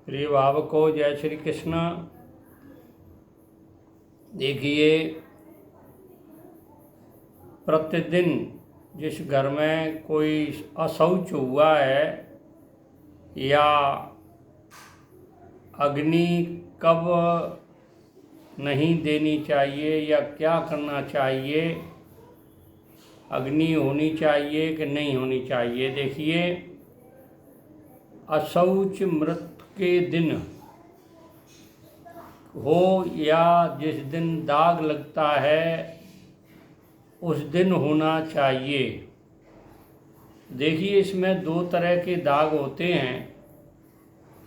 प्रिय भावकों, जय श्री कृष्ण। देखिए, प्रतिदिन जिस घर में कोई अशौच हुआ है या अग्नि कब नहीं देनी चाहिए या क्या करना चाहिए, अग्नि होनी चाहिए कि नहीं होनी चाहिए। देखिए, अशौच मृत के दिन हो या जिस दिन दाग लगता है उस दिन होना चाहिए। देखिए, इसमें दो तरह के दाग होते हैं,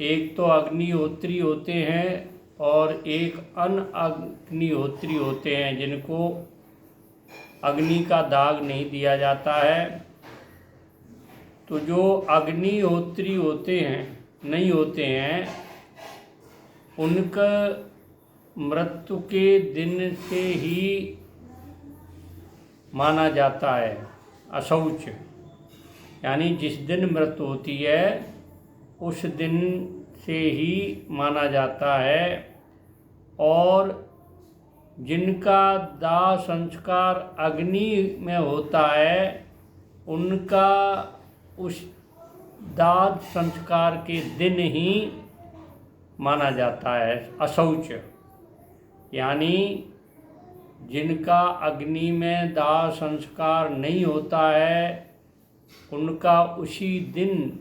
एक तो अग्निहोत्री होते हैं और एक अनअग्निहोत्री होते हैं जिनको अग्नि का दाग नहीं दिया जाता है। तो जो अग्निहोत्री होते हैं नहीं होते हैं, उनका मृत्यु के दिन से ही माना जाता है अशौच। यानी जिस दिन मृत्यु होती है उस दिन से ही माना जाता है। और जिनका दाह संस्कार अग्नि में होता है उनका उस दाह संस्कार के दिन ही माना जाता है अशौच। यानी जिनका अग्नि में दाह संस्कार नहीं होता है उनका उसी दिन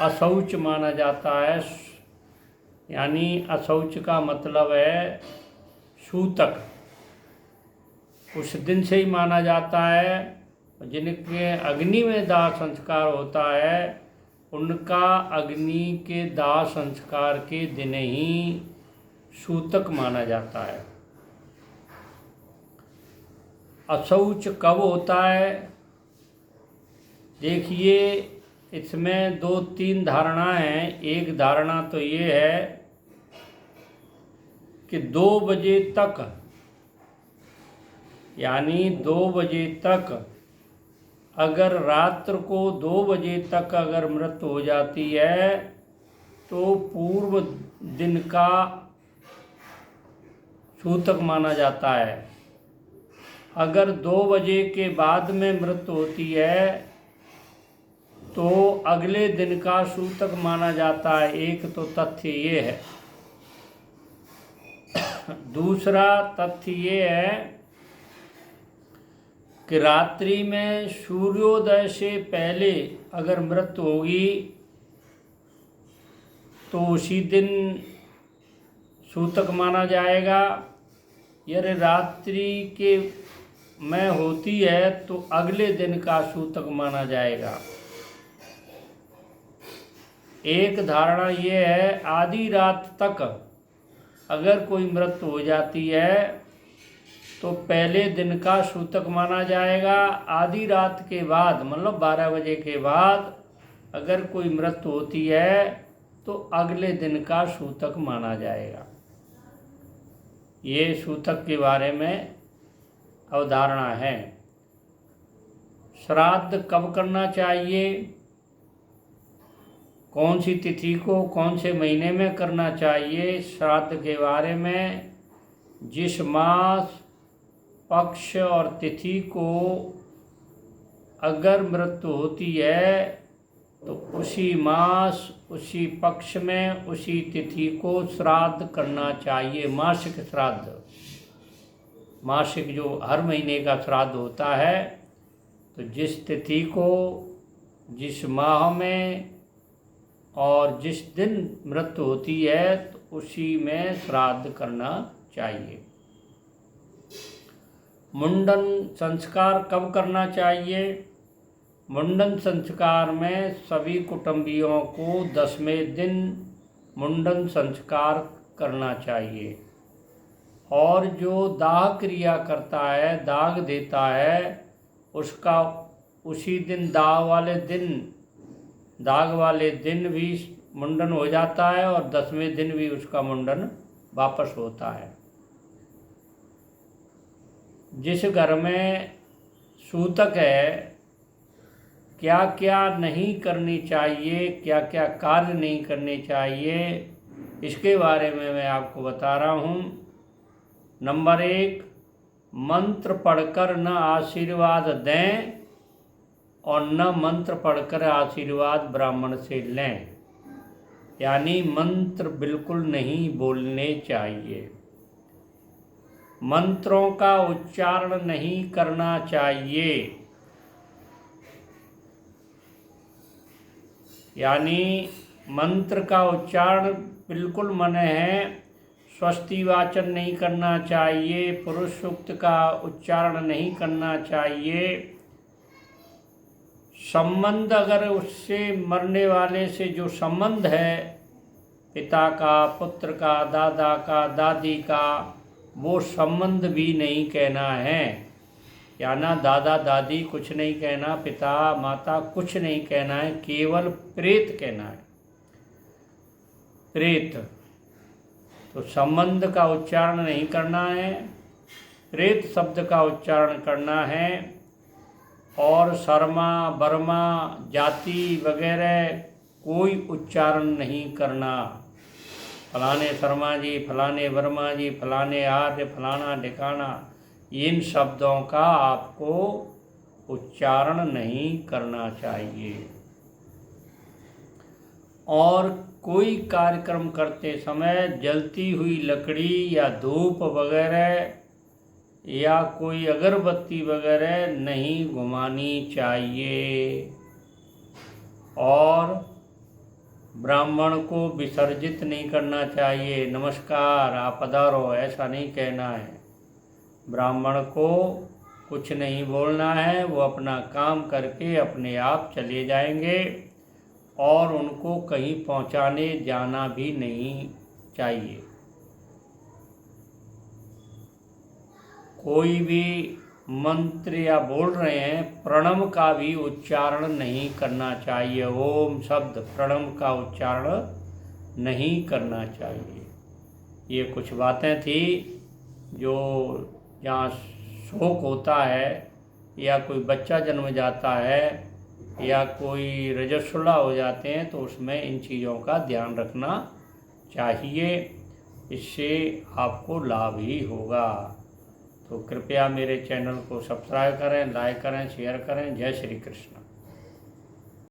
अशौच माना जाता है। यानी अशौच का मतलब है सूतक, उस दिन से ही माना जाता है। जिनके अग्नि में दाह संस्कार होता है उनका अग्नि के दाह संस्कार के दिन ही सूतक माना जाता है। अशौच कब होता है? देखिए, इसमें दो तीन धारणाएं हैं। एक धारणा तो ये है कि 2 बजे तक, यानी 2 बजे तक, अगर रात्र को 2 बजे तक अगर मृत्यु हो जाती है तो पूर्व दिन का सूतक माना जाता है। अगर 2 बजे के बाद में मृत्यु होती है तो अगले दिन का सूतक माना जाता है। एक तो तथ्य ये है। दूसरा तथ्य ये है कि रात्रि में सूर्योदय से पहले अगर मृत्यु होगी तो उसी दिन सूतक माना जाएगा। यदि रात्रि के में होती है तो अगले दिन का सूतक माना जाएगा। एक धारणा ये है, आधी रात तक अगर कोई मृत्यु हो जाती है तो पहले दिन का सूतक माना जाएगा। आधी रात के बाद, मतलब 12 बजे के बाद अगर कोई मृत्यु होती है तो अगले दिन का सूतक माना जाएगा। ये सूतक के बारे में अवधारणा है। श्राद्ध कब करना चाहिए, कौन सी तिथि को, कौन से महीने में करना चाहिए, श्राद्ध के बारे में जिस मास, पक्ष और तिथि को अगर मृत्यु होती है तो उसी मास, उसी पक्ष में, उसी तिथि को श्राद्ध करना चाहिए। मासिक श्राद्ध, मासिक जो हर महीने का श्राद्ध होता है, तो जिस तिथि को, जिस माह में और जिस दिन मृत्यु होती है तो उसी में श्राद्ध करना चाहिए। मुंडन संस्कार कब करना चाहिए? मुंडन संस्कार में सभी कुटुंबियों को 10वें दिन मुंडन संस्कार करना चाहिए। और जो दाह क्रिया करता है, दाग देता है, उसका उसी दिन दाग वाले दिन भी मुंडन हो जाता है और 10वें दिन भी उसका मुंडन वापस होता है। जिस घर में सूतक है, क्या क्या नहीं करनी चाहिए, क्या क्या कार्य नहीं करने चाहिए, इसके बारे में मैं आपको बता रहा हूँ। नंबर 1, मंत्र पढ़कर न आशीर्वाद दें और न मंत्र पढ़कर आशीर्वाद ब्राह्मण से लें, यानी मंत्र बिल्कुल नहीं बोलने चाहिए, मंत्रों का उच्चारण नहीं करना चाहिए, यानी मंत्र का उच्चारण बिल्कुल मना है। स्वस्ति वाचन नहीं करना चाहिए, पुरुष सूक्त का उच्चारण नहीं करना चाहिए। संबंध अगर उससे मरने वाले से जो संबंध है, पिता का, पुत्र का, दादा का, दादी का, वो संबंध भी नहीं कहना है, या ना दादा दादी कुछ नहीं कहना, पिता माता कुछ नहीं कहना है, केवल प्रेत कहना है, प्रेत। तो संबंध का उच्चारण नहीं करना है, प्रेत शब्द का उच्चारण करना है। और शर्मा, बर्मा, जाति वगैरह कोई उच्चारण नहीं करना। फलाने शर्मा जी, फलाने वर्मा जी, फलाने आर्य, फलाना ठिकाना, इन शब्दों का आपको उच्चारण नहीं करना चाहिए। और कोई कार्यक्रम करते समय जलती हुई लकड़ी या धूप वगैरह या कोई अगरबत्ती वगैरह नहीं घुमानी चाहिए। और ब्राह्मण को विसर्जित नहीं करना चाहिए, नमस्कार आप पधारो, ऐसा नहीं कहना है। ब्राह्मण को कुछ नहीं बोलना है, वो अपना काम करके अपने आप चले जाएंगे और उनको कहीं पहुंचाने जाना भी नहीं चाहिए। कोई भी मंत्र या बोल रहे हैं, प्रणव का भी उच्चारण नहीं करना चाहिए। ओम शब्द प्रणव का उच्चारण नहीं करना चाहिए। ये कुछ बातें थी जो जहाँ शोक होता है या कोई बच्चा जन्म जाता है या कोई रजस्वला हो जाते हैं, तो उसमें इन चीज़ों का ध्यान रखना चाहिए, इससे आपको लाभ ही होगा। तो कृपया मेरे चैनल को सब्सक्राइब करें, लाइक करें, शेयर करें। जय श्री कृष्ण।